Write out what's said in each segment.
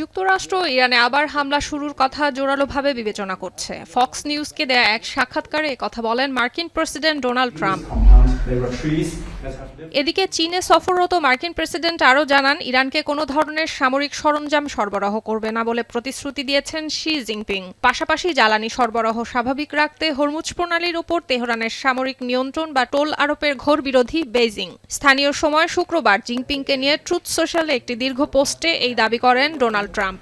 যুক্তরাষ্ট্র ইরানে আবার হামলা শুরুর কথা জোরালোভাবে বিবেচনা করছে। ফক্স নিউজকে দেয়া এক সাক্ষাৎকারে কথা বলেন মার্কিন প্রেসিডেন্ট ডোনাল্ড ট্রাম্প। এদিকে চীনে সফররত মার্কিন প্রেসিডেন্ট আরও জানান, ইরানকে কোনো ধরনের সামরিক সরঞ্জাম সরবরাহ করবে না বলে প্রতিশ্রুতি দিয়েছেন শি জিনপিং। পাশাপাশি জ্বালানি সরবরাহ স্বাভাবিক রাখতে হরমুজ প্রণালীর উপর তেহরানের সামরিক নিয়ন্ত্রণ বা টোল আরোপের ঘোর বিরোধী বেইজিং। স্থানীয় সময় শুক্রবার জিনপিংকে নিয়ে ট্রুথ সোশ্যালে একটি দীর্ঘ পোস্টে এই দাবি করেন ডোনাল্ড ট্রাম্প।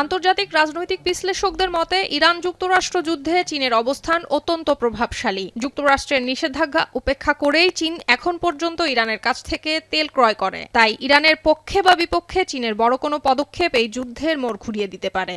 আন্তর্জাতিক রাজনৈতিক বিশ্লেষকদের মতে ইরান যুক্তরাষ্ট্র যুদ্ধে চীনের অবস্থান অত্যন্ত প্রভাবশালী। যুক্তরাষ্ট্রের নিষেধাজ্ঞা উপেক্ষা করেই চীন এখন পর্যন্ত ইরানের কাছ থেকে তেল ক্রয় করে। তাই ইরানের পক্ষে বা বিপক্ষে চীনের বড় কোনো পদক্ষেপ এই যুদ্ধের মোড় ঘুরিয়ে দিতে পারে।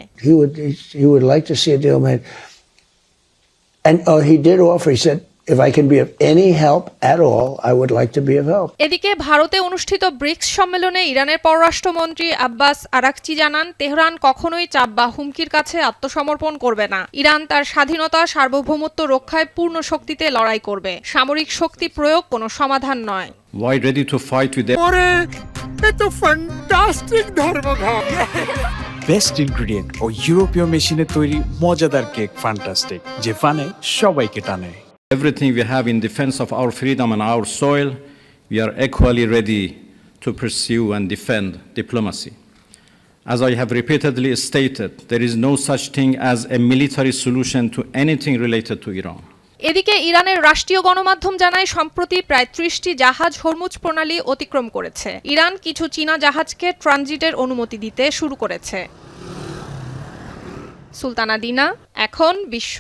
If I can be of any help at all, I would like to be of help. এদিকে ভারতে অনুষ্ঠিত ব্রিক্স সম্মেলনে ইরানের পররাষ্ট্রমন্ত্রী আব্বাস আরাকচি জানান, তেহরান কখনোই চাপ বা হুমকির কাছে আত্মসমর্পণ করবে না। ইরান তার স্বাধীনতা সার্বভৌমত্ব রক্ষায় পূর্ণ শক্তিতে লড়াই করবে। সামরিক শক্তি প্রয়োগ কোনো সমাধান নয়। Why ready to fight with them? এটা ফ্যান্টাস্টিক ধর্মঘট। বেস্ট ইনগ্রেডিয়েন্ট ও ইউরোপীয় মেশিনে তৈরি মজাদার কেক ফ্যান্টাস্টিক, যে ফানে সবাইকে টানে। Everything we have in defense of our freedom and our soil, we are equally ready to pursue and defend diplomacy. As I have repeatedly stated, there is no such thing as a military solution to anything related to Iran. এদিকে ইরানের রাষ্ট্রীয় গণমাধ্যম জানায়, সম্প্রতি প্রায় 30টি জাহাজ Hormuz প্রণালী অতিক্রম করেছে। ইরান কিছু চীনা জাহাজকে ট্রানজিটের অনুমতি দিতে শুরু করেছে। সুলতানা দিনা, এখন বিশ্ব।